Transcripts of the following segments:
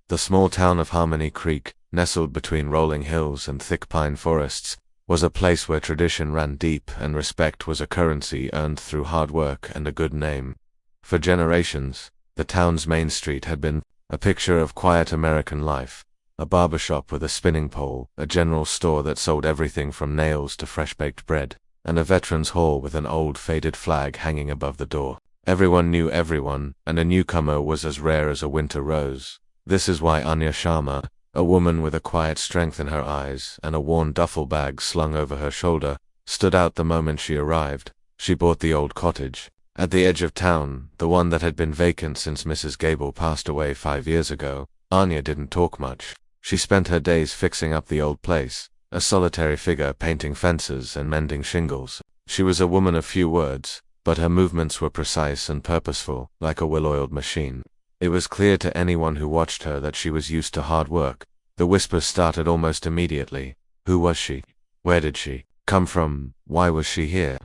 The small town of Harmony Creek, nestled between rolling hills and thick pine forests, was a place where tradition ran deep and respect was a currency earned through hard work and a good name. For generations, the town's main street had been a picture of quiet American life. A barber shop with a spinning pole, a general store that sold everything from nails to fresh-baked bread, and a veterans hall with an old faded flag hanging above the door. Everyone knew everyone, and a newcomer was as rare as a winter rose. This is why Anya Sharma, a woman with a quiet strength in her eyes and a worn duffel bag slung over her shoulder, stood out the moment she arrived. She bought the old cottage at the edge of town, the one that had been vacant since Mrs. Gable passed away 5 years ago. Anya didn't talk much. She spent her days fixing up the old place, a solitary figure painting fences and mending shingles. She was a woman of few words, but her movements were precise and purposeful, like a well-oiled machine. It was clear to anyone who watched her that she was used to hard work. The whispers started almost immediately. Who was she? Where did she come from? Why was she here?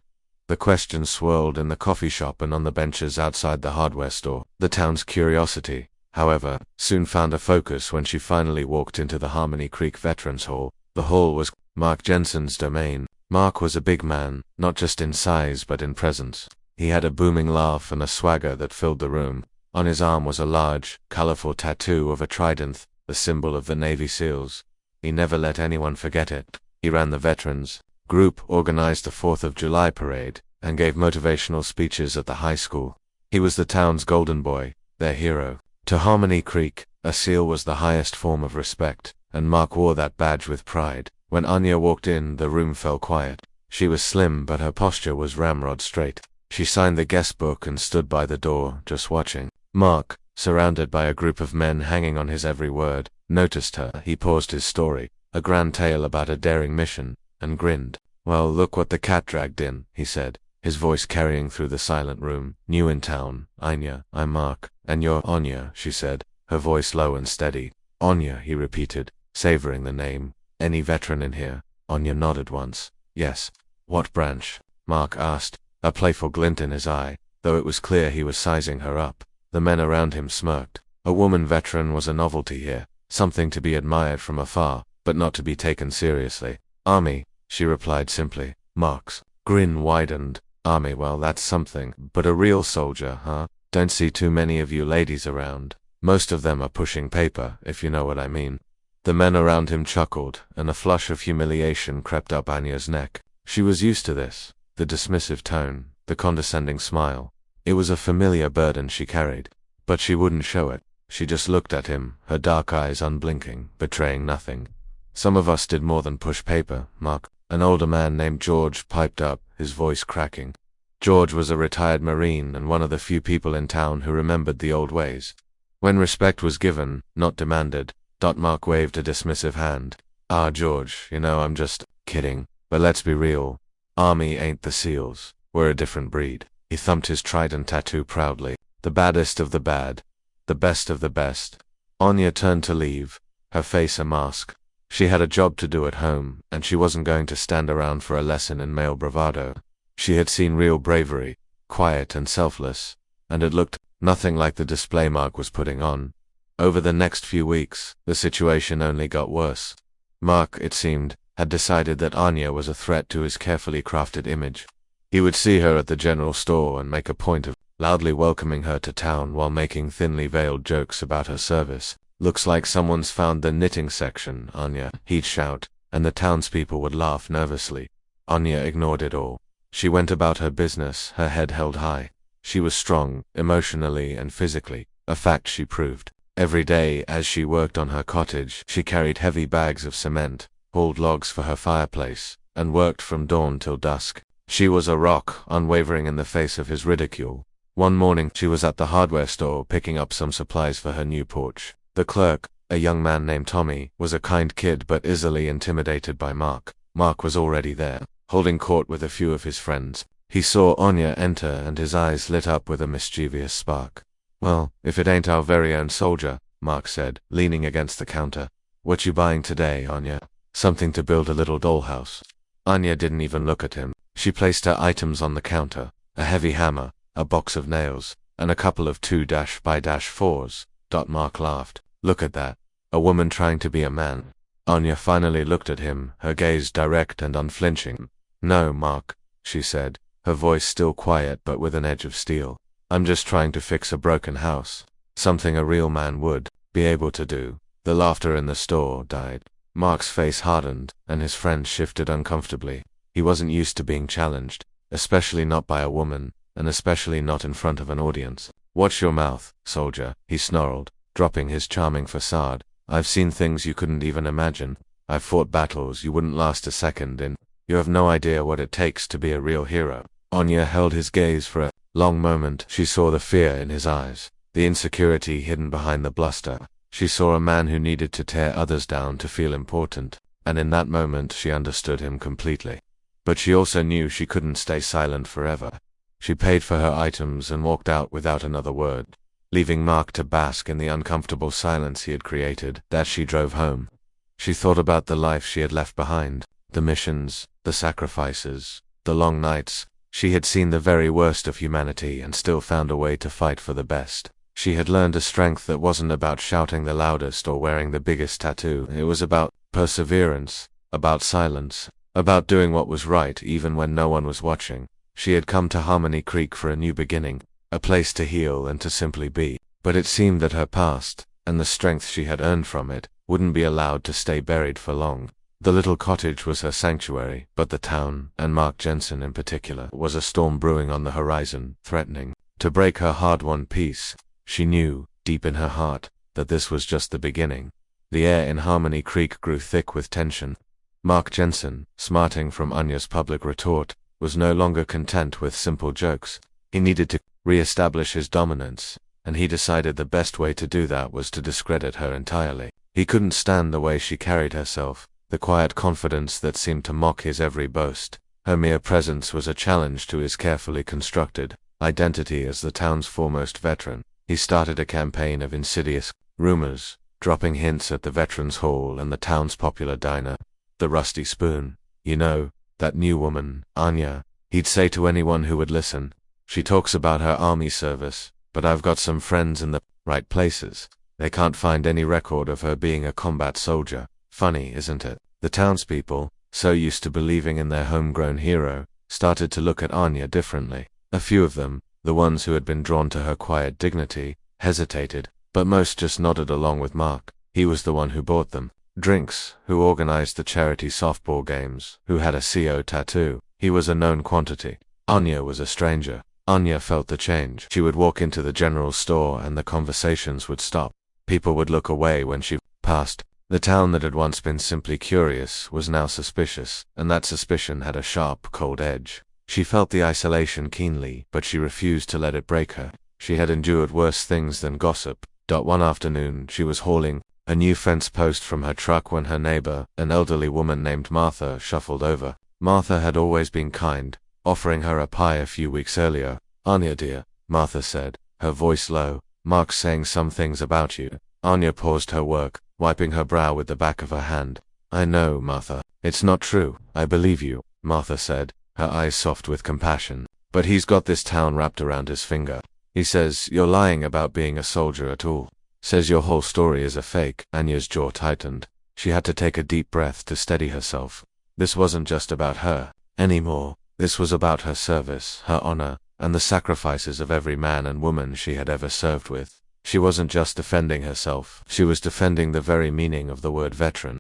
The questions swirled in the coffee shop and on the benches outside the hardware store. The town's curiosity, however, soon found a focus when she finally walked into the Harmony Creek Veterans Hall. The hall was Mark Jensen's domain. Mark was a big man, not just in size but in presence. He had a booming laugh and a swagger that filled the room. On his arm was a large, colorful tattoo of a trident, the symbol of the Navy SEALs. He never let anyone forget it. He ran the veterans group, organized the 4th of July parade, and gave motivational speeches at the high school. He was the town's golden boy, their hero. To Harmony Creek, a SEAL was the highest form of respect, and Mark wore that badge with pride. When Anya walked in, the room fell quiet. She was slim, but her posture was ramrod straight. She signed the guest book and stood by the door, just watching. Mark, surrounded by a group of men hanging on his every word, noticed her. He paused his story, a grand tale about a daring mission, and grinned. "Well, look what the cat dragged in," he said, his voice carrying through the silent room. "New in town, Anya. I'm Mark." "And you're Anya," she said, her voice low and steady. "Anya," he repeated, savoring the name. "Any veteran in here?" Anya nodded once. "Yes." "What branch?" Mark asked, a playful glint in his eye, though it was clear he was sizing her up. The men around him smirked. A woman veteran was a novelty here, something to be admired from afar, but not to be taken seriously. "Army," she replied simply. Mark's grin widened. "Army, well that's something, but a real soldier, huh? Don't see too many of you ladies around. Most of them are pushing paper, if you know what I mean." The men around him chuckled, and a flush of humiliation crept up Anya's neck. She was used to this, the dismissive tone, the condescending smile. It was a familiar burden she carried, but she wouldn't show it. She just looked at him, her dark eyes unblinking, betraying nothing. "Some of us did more than push paper, Mark," an older man named George piped up, his voice cracking. George was a retired Marine and one of the few people in town who remembered the old ways. When respect was given, not demanded, Mark waved a dismissive hand. "Ah, George, you know I'm just kidding, but let's be real. Army ain't the SEALs. We're a different breed." He thumped his trident tattoo proudly. "The baddest of the bad. The best of the best." Anya turned to leave, her face a mask. She had a job to do at home, and she wasn't going to stand around for a lesson in male bravado. She had seen real bravery, quiet and selfless, and it looked nothing like the display Mark was putting on. Over the next few weeks, the situation only got worse. Mark, it seemed, had decided that Anya was a threat to his carefully crafted image. He would see her at the general store and make a point of loudly welcoming her to town while making thinly veiled jokes about her service. "Looks like someone's found the knitting section, Anya," he'd shout, and the townspeople would laugh nervously. Anya ignored it all. She went about her business, her head held high. She was strong, emotionally and physically, a fact she proved. Every day, as she worked on her cottage, she carried heavy bags of cement, hauled logs for her fireplace, and worked from dawn till dusk. She was a rock, unwavering in the face of his ridicule. One morning, she was at the hardware store picking up some supplies for her new porch. The clerk, a young man named Tommy, was a kind kid but easily intimidated by Mark. Mark was already there, holding court with a few of his friends. He saw Anya enter and his eyes lit up with a mischievous spark. "Well, if it ain't our very own soldier," Mark said, leaning against the counter. "What you buying today, Anya?" "Something to build a little dollhouse." Anya didn't even look at him. She placed her items on the counter, a heavy hammer, a box of nails, and a couple of 2-by-4s. Mark laughed. Look at that. A woman trying to be a man. Anya finally looked at him, her gaze direct and unflinching. No, Mark, she said, her voice still quiet but with an edge of steel. I'm just trying to fix a broken house. Something a real man would be able to do. The laughter in the store died. Mark's face hardened, and his friend shifted uncomfortably. He wasn't used to being challenged, especially not by a woman, and especially not in front of an audience. Watch your mouth, soldier, he snarled, dropping his charming facade. I've seen things you couldn't even imagine. I've fought battles you wouldn't last a second in. You have no idea what it takes to be a real hero. Anya held his gaze for a long moment. She saw the fear in his eyes, the insecurity hidden behind the bluster. She saw a man who needed to tear others down to feel important, and in that moment she understood him completely. But she also knew she couldn't stay silent forever. She paid for her items and walked out without another word, leaving Mark to bask in the uncomfortable silence he had created. As she drove home, she thought about the life she had left behind, the missions, the sacrifices, the long nights. She had seen the very worst of humanity and still found a way to fight for the best. She had learned a strength that wasn't about shouting the loudest or wearing the biggest tattoo. It was about perseverance, about silence, about doing what was right even when no one was watching. She had come to Harmony Creek for a new beginning, a place to heal and to simply be. But it seemed that her past, and the strength she had earned from it, wouldn't be allowed to stay buried for long. The little cottage was her sanctuary, but the town, and Mark Jensen in particular, was a storm brewing on the horizon, threatening to break her hard-won peace. She knew, deep in her heart, that this was just the beginning. The air in Harmony Creek grew thick with tension. Mark Jensen, smarting from Anya's public retort, was no longer content with simple jokes. He needed to re-establish his dominance, and he decided the best way to do that was to discredit her entirely. He couldn't stand the way she carried herself, the quiet confidence that seemed to mock his every boast. Her mere presence was a challenge to his carefully constructed identity as the town's foremost veteran. He started a campaign of insidious rumors, dropping hints at the Veterans Hall and the town's popular diner, the Rusty Spoon. You know, that new woman, Anya, he'd say to anyone who would listen. She talks about her army service, but I've got some friends in the right places. They can't find any record of her being a combat soldier. Funny, isn't it? The townspeople, so used to believing in their homegrown hero, started to look at Anya differently. A few of them, the ones who had been drawn to her quiet dignity, hesitated, but most just nodded along with Mark. He was the one who bought them drinks, who organized the charity softball games, who had a CO tattoo. He was a known quantity. Anya was a stranger. Anya felt the change. She would walk into the general store and the conversations would stop. People would look away when she passed. The town that had once been simply curious was now suspicious, and that suspicion had a sharp, cold edge. She felt the isolation keenly, but she refused to let it break her. She had endured worse things than gossip. One afternoon, she was hauling a new fence post from her truck when her neighbor, an elderly woman named Martha, shuffled over. Martha had always been kind, offering her a pie a few weeks earlier. Anya dear, Martha said, her voice low, Mark's saying some things about you. Anya paused her work, wiping her brow with the back of her hand. I know, Martha. It's not true. I believe you, Martha said, her eyes soft with compassion. But he's got this town wrapped around his finger. He says you're lying about being a soldier at all. Says your whole story is a fake. Anya's jaw tightened. She had to take a deep breath to steady herself. This wasn't just about her anymore. This was about her service, her honor, and the sacrifices of every man and woman she had ever served with. She wasn't just defending herself. She was defending the very meaning of the word veteran.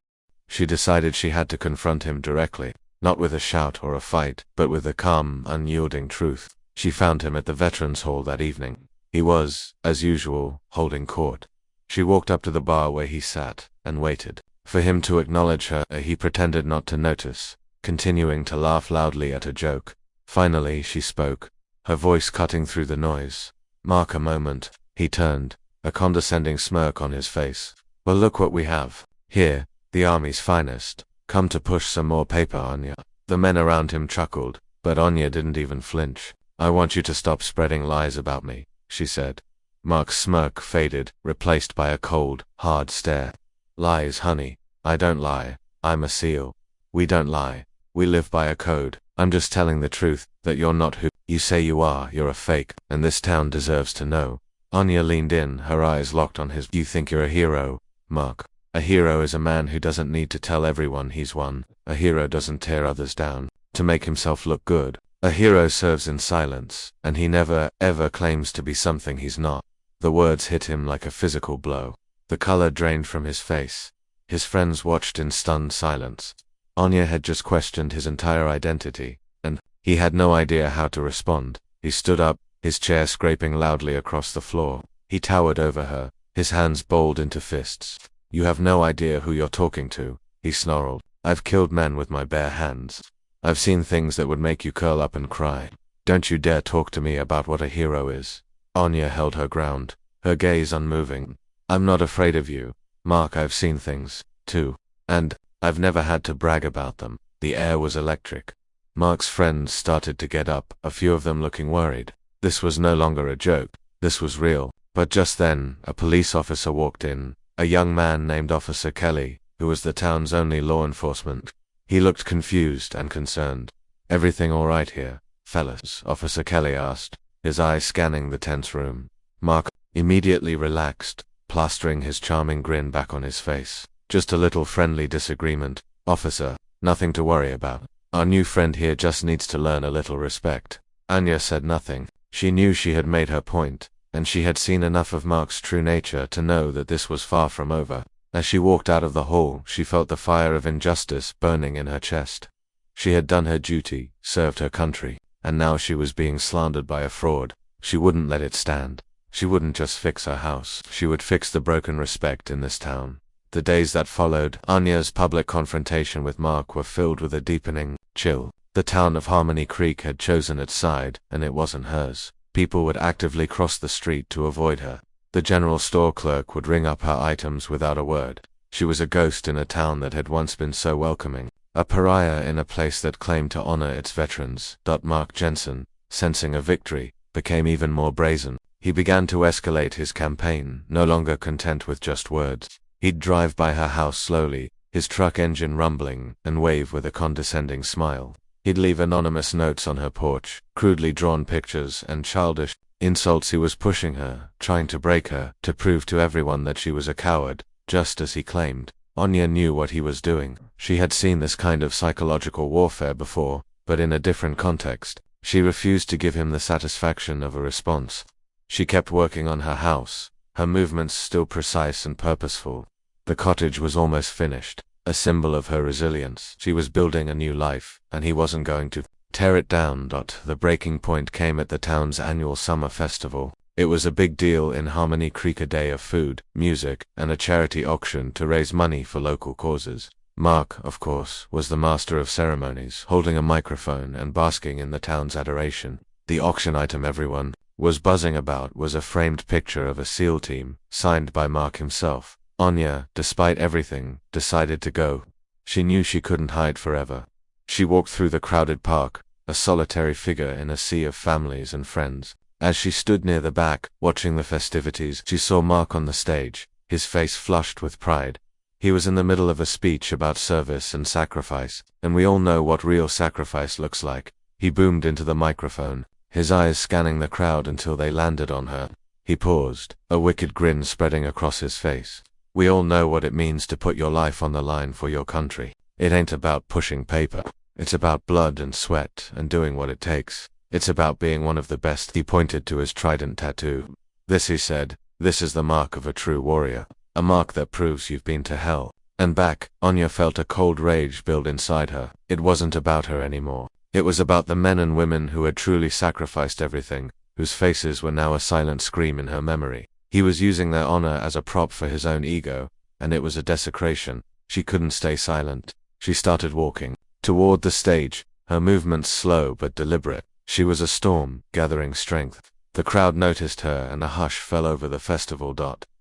She decided she had to confront him directly, not with a shout or a fight, but with a calm, unyielding truth. She found him at the Veterans Hall that evening. He was, as usual, holding court. She walked up to the bar where he sat, and waited for him to acknowledge her. He pretended not to notice, continuing to laugh loudly at a joke. Finally she spoke, her voice cutting through the noise. Mark, a moment. He turned, a condescending smirk on his face. Well, look what we have. Here, the army's finest. Come to push some more paper, Anya. The men around him chuckled, but Anya didn't even flinch. I want you to stop spreading lies about me, she said. Mark's smirk faded, replaced by a cold, hard stare. Lies, honey. I don't lie. I'm a SEAL. We don't lie. We live by a code. I'm just telling the truth, that you're not who you say you are. You're a fake, and this town deserves to know. Anya leaned in, her eyes locked on his. You think you're a hero, Mark? A hero is a man who doesn't need to tell everyone he's won. A hero doesn't tear others down to make himself look good. A hero serves in silence, and he never, ever claims to be something he's not. The words hit him like a physical blow. The color drained from his face. His friends watched in stunned silence. Anya had just questioned his entire identity, and he had no idea how to respond. He stood up, his chair scraping loudly across the floor. He towered over her, his hands balled into fists. You have no idea who you're talking to, he snarled. I've killed men with my bare hands. I've seen things that would make you curl up and cry. Don't you dare talk to me about what a hero is. Anya held her ground, her gaze unmoving. I'm not afraid of you, Mark. I've seen things, too. And I've never had to brag about them. The air was electric. Mark's friends started to get up, a few of them looking worried. This was no longer a joke. This was real. But just then, a police officer walked in, a young man named Officer Kelly, who was the town's only law enforcement. He looked confused and concerned. Everything all right here, fellas? Officer Kelly asked, his eyes scanning the tense room. Mark immediately relaxed, plastering his charming grin back on his face. Just a little friendly disagreement, officer. Nothing to worry about. Our new friend here just needs to learn a little respect. Anya said nothing. She knew she had made her point, and she had seen enough of Mark's true nature to know that this was far from over. As she walked out of the hall, she felt the fire of injustice burning in her chest. She had done her duty, served her country, and now she was being slandered by a fraud. She wouldn't let it stand. She wouldn't just fix her house, she would fix the broken respect in this town. The days that followed Anya's public confrontation with Mark were filled with a deepening chill. The town of Harmony Creek had chosen its side, and it wasn't hers. People would actively cross the street to avoid her. The general store clerk would ring up her items without a word. She was a ghost in a town that had once been so welcoming, a pariah in a place that claimed to honor its veterans. Mark Jensen, sensing a victory, became even more brazen. He began to escalate his campaign, no longer content with just words. He'd drive by her house slowly, his truck engine rumbling, and wave with a condescending smile. He'd leave anonymous notes on her porch, crudely drawn pictures, and childish insults. He was pushing her, trying to break her, to prove to everyone that she was a coward, just as he claimed. Anya knew what he was doing. She had seen this kind of psychological warfare before, but in a different context. She refused to give him the satisfaction of a response. She kept working on her house, her movements still precise and purposeful. The cottage was almost finished, a symbol of her resilience. She was building a new life, and he wasn't going to tear it down. The breaking point came at the town's annual summer festival. It was a big deal in Harmony Creek, a day of food, music, and a charity auction to raise money for local causes. Mark, of course, was the master of ceremonies, holding a microphone and basking in the town's adoration. The auction item everyone was buzzing about was a framed picture of a SEAL team, signed by Mark himself. Anya, despite everything, decided to go. She knew she couldn't hide forever. She walked through the crowded park, a solitary figure in a sea of families and friends. As she stood near the back, watching the festivities, she saw Mark on the stage, his face flushed with pride. He was in the middle of a speech about service and sacrifice, and we all know what real sacrifice looks like. He boomed into the microphone, his eyes scanning the crowd until they landed on her. He paused, a wicked grin spreading across his face. We all know what it means to put your life on the line for your country. It ain't about pushing paper. It's about blood and sweat and doing what it takes. It's about being one of the best. He pointed to his trident tattoo. This, he said, this is the mark of a true warrior. A mark that proves you've been to hell and back. Anya felt a cold rage build inside her. It wasn't about her anymore. It was about the men and women who had truly sacrificed everything, whose faces were now a silent scream in her memory. He was using their honor as a prop for his own ego, and it was a desecration. She couldn't stay silent. She started walking toward the stage, her movements slow but deliberate. She was a storm, gathering strength. The crowd noticed her and a hush fell over the festival.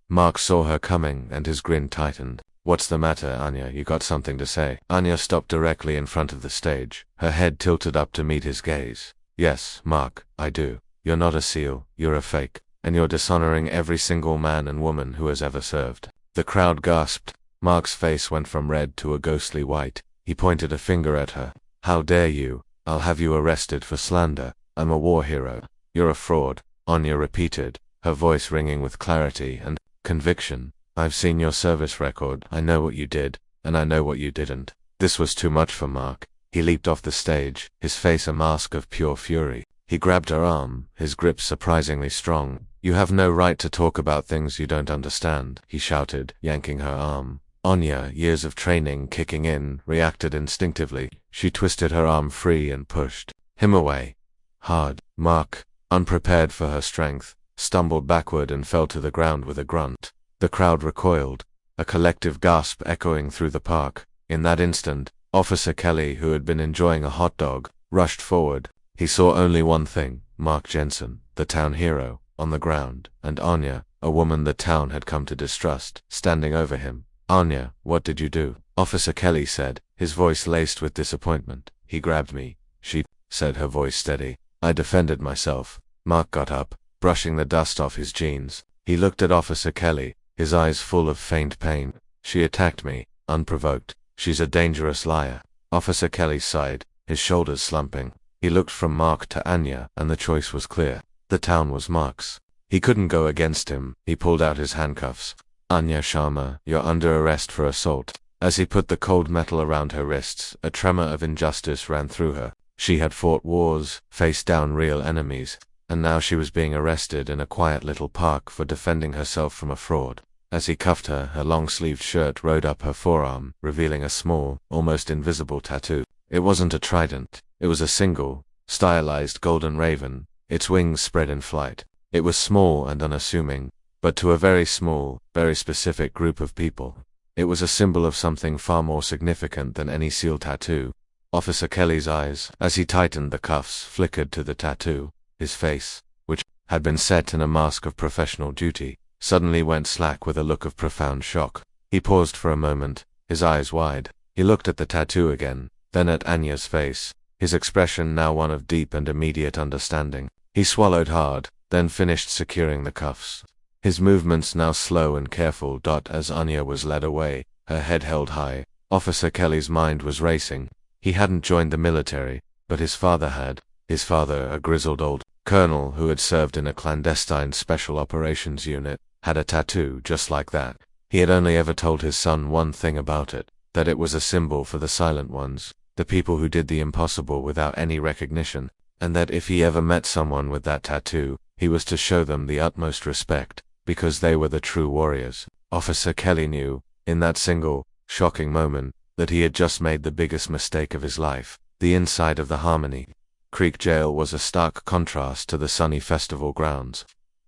Mark saw her coming and his grin tightened. What's the matter, Anya? You got something to say? Anya stopped directly in front of the stage, her head tilted up to meet his gaze. Yes, Mark, I do. You're not a SEAL, you're a fake. And you're dishonoring every single man and woman who has ever served. The crowd gasped. Mark's face went from red to a ghostly white. He pointed a finger at her. How dare you? I'll have you arrested for slander. I'm a war hero. You're a fraud, Anya repeated, her voice ringing with clarity and conviction. "I've seen your service record. I know what you did, and I know what you didn't." This was too much for Mark. He leaped off the stage, his face a mask of pure fury. He grabbed her arm, his grip surprisingly strong. "You have no right to talk about things you don't understand," he shouted, yanking her arm. Anya, years of training kicking in, reacted instinctively. She twisted her arm free and pushed him away. Hard. Mark, unprepared for her strength, stumbled backward and fell to the ground with a grunt. The crowd recoiled, a collective gasp echoing through the park. In that instant, Officer Kelly, who had been enjoying a hot dog, rushed forward. He saw only one thing: Mark Jensen, the town hero, on the ground, and Anya, a woman the town had come to distrust, standing over him. "Anya, what did you do?" Officer Kelly said, his voice laced with disappointment. "He grabbed me," she said, her voice steady. "I defended myself." Mark got up, brushing the dust off his jeans. He looked at Officer Kelly, his eyes full of faint pain. "She attacked me, unprovoked. She's a dangerous liar." Officer Kelly sighed, his shoulders slumping. He looked from Mark to Anya, and the choice was clear. The town was Mark's. He couldn't go against him. He pulled out his handcuffs. "Anya Sharma, you're under arrest for assault." As he put the cold metal around her wrists, a tremor of injustice ran through her. She had fought wars, faced down real enemies, and now she was being arrested in a quiet little park for defending herself from a fraud. As he cuffed her, her long-sleeved shirt rode up her forearm, revealing a small, almost invisible tattoo. It wasn't a trident. It was a single, stylized golden raven, its wings spread in flight. It was small and unassuming, but to a very small, very specific group of people, it was a symbol of something far more significant than any seal tattoo. Officer Kelly's eyes, as he tightened the cuffs, flickered to the tattoo. His face, which had been set in a mask of professional duty, suddenly went slack with a look of profound shock. He paused for a moment, his eyes wide. He looked at the tattoo again, then at Anya's face, his expression now one of deep and immediate understanding. He swallowed hard, then finished securing the cuffs. His movements now slow and careful. As Anya was led away, her head held high, Officer Kelly's mind was racing. He hadn't joined the military, but his father had. His father, a grizzled old colonel who had served in a clandestine special operations unit, had a tattoo just like that. He had only ever told his son one thing about it, that it was a symbol for the silent ones, the people who did the impossible without any recognition, and that if he ever met someone with that tattoo, he was to show them the utmost respect, because they were the true warriors. Officer Kelly knew, in that single, shocking moment, that he had just made the biggest mistake of his life. The inside of the Harmony Creek jail was a stark contrast to the sunny festival grounds.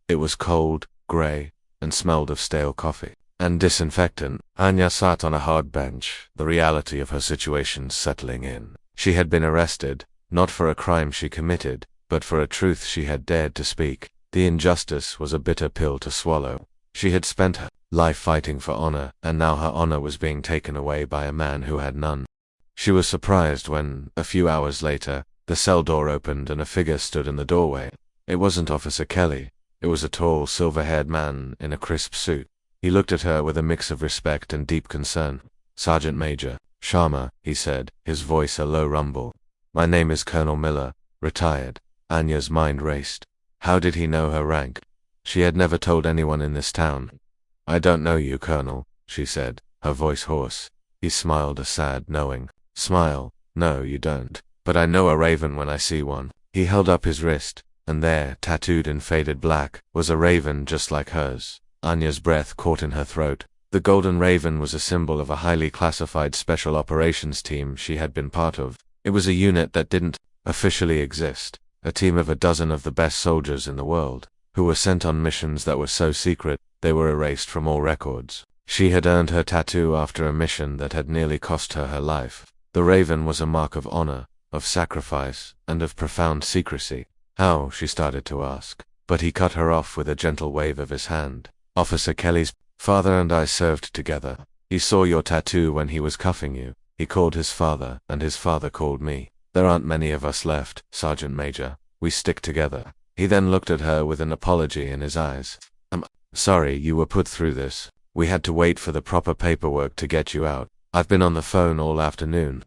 It was cold, grey, and smelled of stale coffee and disinfectant. Anya sat on a hard bench, the reality of her situation settling in. She had been arrested, not for a crime she committed, but for a truth she had dared to speak. The injustice was a bitter pill to swallow. She had spent her life fighting for honor, and now her honor was being taken away by a man who had none. She was surprised when, a few hours later, the cell door opened and a figure stood in the doorway. It wasn't Officer Kelly. It was a tall, silver-haired man in a crisp suit. He looked at her with a mix of respect and deep concern. "Sergeant Major Sharma," he said, his voice a low rumble. "My name is Colonel Miller, retired." Anya's mind raced. How did he know her rank? She had never told anyone in this town. "I don't know you, Colonel," she said, her voice hoarse. He smiled a sad, knowing smile. "No, you don't. But I know a raven when I see one." He held up his wrist, and there, tattooed in faded black, was a raven just like hers. Anya's breath caught in her throat. The golden raven was a symbol of a highly classified special operations team she had been part of. It was a unit that didn't officially exist, a team of a dozen of the best soldiers in the world, who were sent on missions that were so secret they were erased from all records. She had earned her tattoo after a mission that had nearly cost her her life. The raven was a mark of honor, of sacrifice, and of profound secrecy. How, she started to ask, but he cut her off with a gentle wave of his hand. "Officer Kelly's father and I served together. He saw your tattoo when he was cuffing you. He called his father, and his father called me. There aren't many of us left, Sergeant Major. We stick together." He then looked at her with an apology in his eyes. "I'm sorry you were put through this. We had to wait for the proper paperwork to get you out. I've been on the phone all afternoon."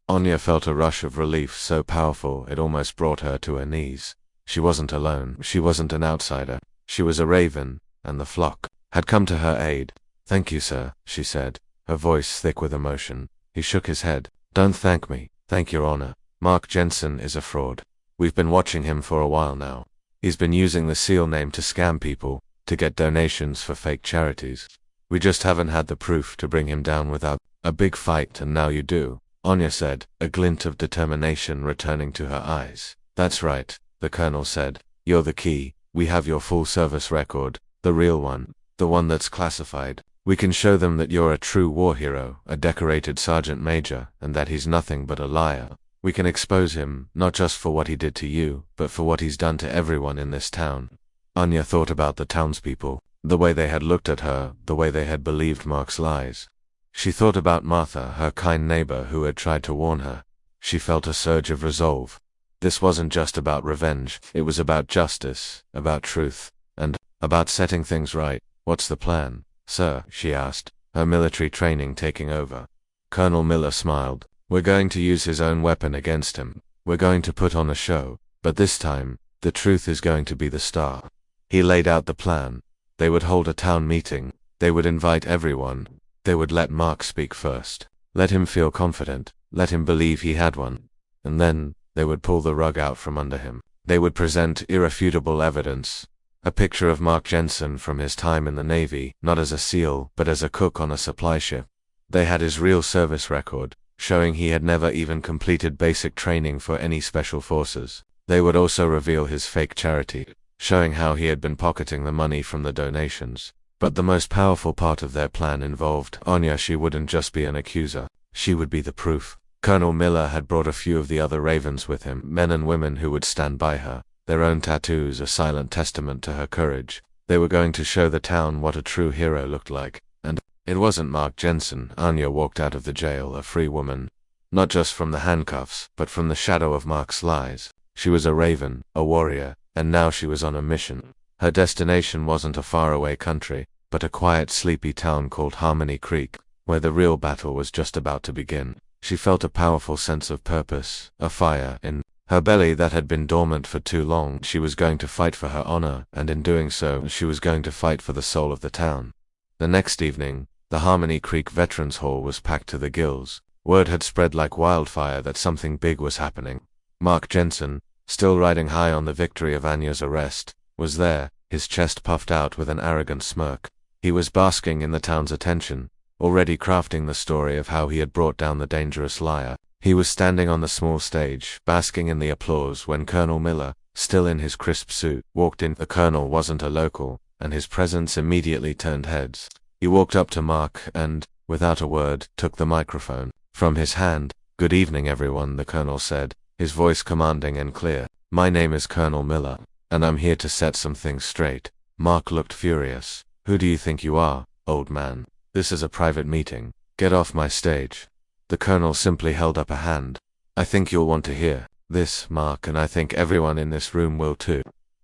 Anya felt a rush of relief so powerful it almost brought her to her knees. She wasn't alone. She wasn't an outsider. She was a raven, and the flock had come to her aid. "Thank you, sir," she said, her voice thick with emotion. He shook his head. "Don't thank me. Thank your honor. Mark Jensen is a fraud. We've been watching him for a while now. He's been using the SEAL name to scam people, to get donations for fake charities. We just haven't had the proof to bring him down without a big fight, and now you do," Anya said, a glint of determination returning to her eyes. "That's right," the colonel said. "You're the key. We have your full service record, the real one, the one that's classified. We can show them that you're a true war hero, a decorated sergeant major, and that he's nothing but a liar. We can expose him, not just for what he did to you, but for what he's done to everyone in this town." Anya thought about the townspeople, the way they had looked at her, the way they had believed Mark's lies. She thought about Martha, her kind neighbor who had tried to warn her. She felt a surge of resolve. This wasn't just about revenge, it was about justice, about truth, and about setting things right. "What's the plan, sir?" she asked, her military training taking over. Colonel Miller smiled. "We're going to use his own weapon against him. We're going to put on a show, but this time, the truth is going to be the star." He laid out the plan. They would hold a town meeting. They would invite everyone. They would let Mark speak first. Let him feel confident. Let him believe he had one. And then, they would pull the rug out from under him. They would present irrefutable evidence. A picture of Mark Jensen from his time in the Navy, not as a SEAL, but as a cook on a supply ship. They had his real service record, showing he had never even completed basic training for any special forces. They would also reveal his fake charity, showing how he had been pocketing the money from the donations. But the most powerful part of their plan involved Anya. She wouldn't just be an accuser. She would be the proof. Colonel Miller had brought a few of the other ravens with him, men and women who would stand by her, their own tattoos a silent testament to her courage. They were going to show the town what a true hero looked like. And it wasn't Mark Jensen. Anya walked out of the jail a free woman. Not just from the handcuffs, but from the shadow of Mark's lies. She was a raven, a warrior, and now she was on a mission. Her destination wasn't a faraway country, but a quiet, sleepy town called Harmony Creek, where the real battle was just about to begin. She felt a powerful sense of purpose, a fire in her belly that had been dormant for too long. She was going to fight for her honor, and in doing so, she was going to fight for the soul of the town. The next evening, the Harmony Creek Veterans Hall was packed to the gills. Word had spread like wildfire that something big was happening. Mark Jensen, still riding high on the victory of Anya's arrest, was there, his chest puffed out with an arrogant smirk. He was basking in the town's attention, already crafting the story of how he had brought down the dangerous liar. He was standing on the small stage, basking in the applause, when Colonel Miller, still in his crisp suit, walked in. The colonel wasn't a local, and his presence immediately turned heads. He walked up to Mark and, without a word, took the microphone from his hand. "Good evening, everyone," the colonel said, his voice commanding and clear. "My name is Colonel Miller, and I'm here to set some things straight." Mark looked furious. "Who do you think you are, old man? This is a private meeting. Get off my stage." The colonel simply held up a hand. "I think you'll want to hear this, Mark, and I think everyone in this room will too.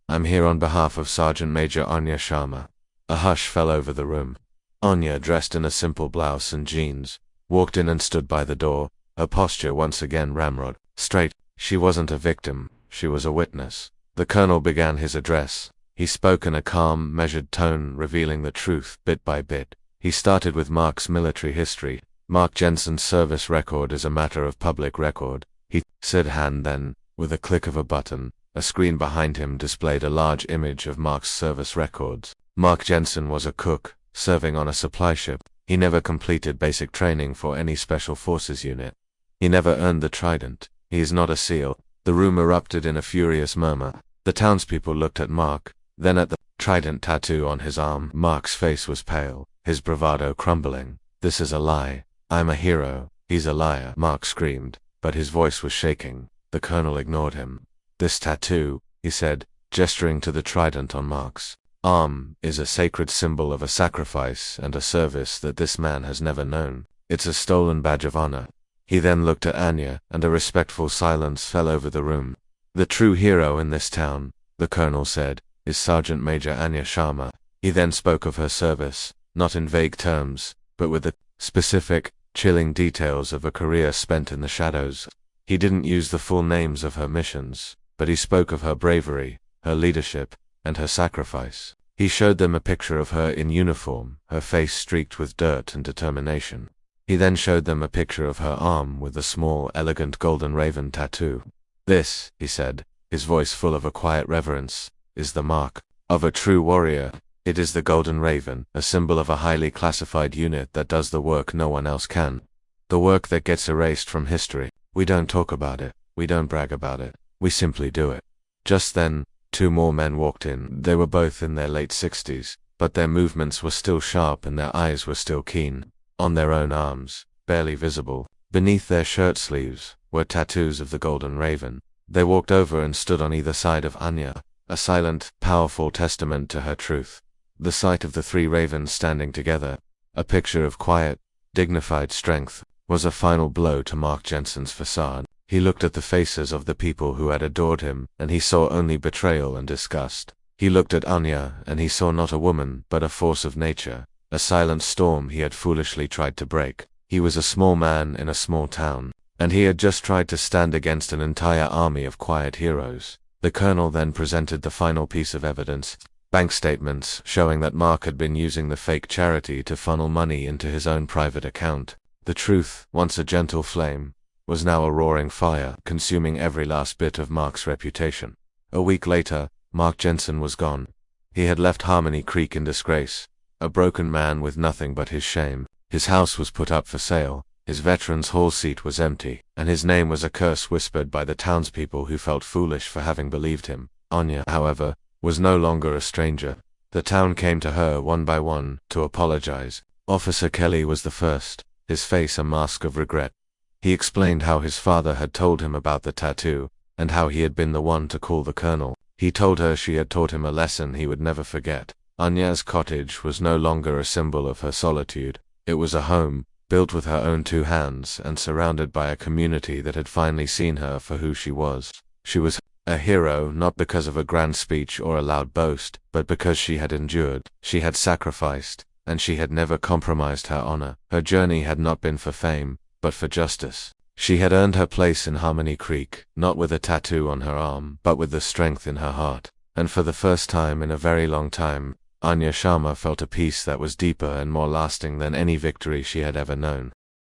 I'm here on behalf of Sergeant Major Anya Sharma." A hush fell over the room. Anya, dressed in a simple blouse and jeans, walked in and stood by the door, her posture once again ramrod straight. She wasn't a victim, she was a witness. The colonel began his address. He spoke in a calm, measured tone, revealing the truth bit by bit. He started with Mark's military history. "Mark Jensen's service record is a matter of public record," he said, and then, with a click of a button, a screen behind him displayed a large image of Mark's service records. Mark Jensen was a cook, serving on a supply ship. He never completed basic training for any special forces unit. He never earned the trident. He is not a SEAL. The room erupted in a furious murmur. The townspeople looked at Mark, then at the trident tattoo on his arm. Mark's face was pale, his bravado crumbling. "This is a lie. I'm a hero. He's a liar," Mark screamed, but his voice was shaking. The colonel ignored him. "This tattoo," he said, gesturing to the trident on Mark's arm, "is a sacred symbol of a sacrifice and a service that this man has never known. It's a stolen badge of honor." He then looked at Anya, and a respectful silence fell over the room. "The true hero in this town," the colonel said, "is Sergeant Major Anya Sharma." He then spoke of her service, not in vague terms, but with the specific, chilling details of a career spent in the shadows. He didn't use the full names of her missions, but he spoke of her bravery, her leadership, and her sacrifice. He showed them a picture of her in uniform, her face streaked with dirt and determination. He then showed them a picture of her arm with a small, elegant golden raven tattoo. "This," he said, his voice full of a quiet reverence, "is the mark of a true warrior. It is the golden raven, a symbol of a highly classified unit that does the work no one else can. The work that gets erased from history. We don't talk about it, we don't brag about it, we simply do it." Just then, two more men walked in. They were both in their late 60s, but their movements were still sharp and their eyes were still keen. On their own arms, barely visible, beneath their shirt sleeves, were tattoos of the golden raven. They walked over and stood on either side of Anya, a silent, powerful testament to her truth. The sight of the three ravens standing together, a picture of quiet, dignified strength, was a final blow to Mark Jensen's facade. He looked at the faces of the people who had adored him, and he saw only betrayal and disgust. He looked at Anya, and he saw not a woman, but a force of nature, a silent storm he had foolishly tried to break. He was a small man in a small town, and he had just tried to stand against an entire army of quiet heroes. The colonel then presented the final piece of evidence, bank statements showing that Mark had been using the fake charity to funnel money into his own private account. The truth, once a gentle flame, was now a roaring fire, consuming every last bit of Mark's reputation. A week later, Mark Jensen was gone. He had left Harmony Creek in disgrace, a broken man with nothing but his shame. His house was put up for sale, his veteran's hall seat was empty, and his name was a curse whispered by the townspeople who felt foolish for having believed him. Anya, however, was no longer a stranger. The town came to her one by one to apologize. Officer Kelly was the first, his face a mask of regret. He explained how his father had told him about the tattoo, and how he had been the one to call the colonel. He told her she had taught him a lesson he would never forget. Anya's cottage was no longer a symbol of her solitude. It was a home, built with her own two hands and surrounded by a community that had finally seen her for who she was. She was a hero not because of a grand speech or a loud boast, but because she had endured, she had sacrificed, and she had never compromised her honor. Her journey had not been for fame, but for justice. She had earned her place in Harmony Creek, not with a tattoo on her arm, but with the strength in her heart. And for the first time in a very long time, Anya Sharma felt a peace that was deeper and more lasting than any victory she had ever known.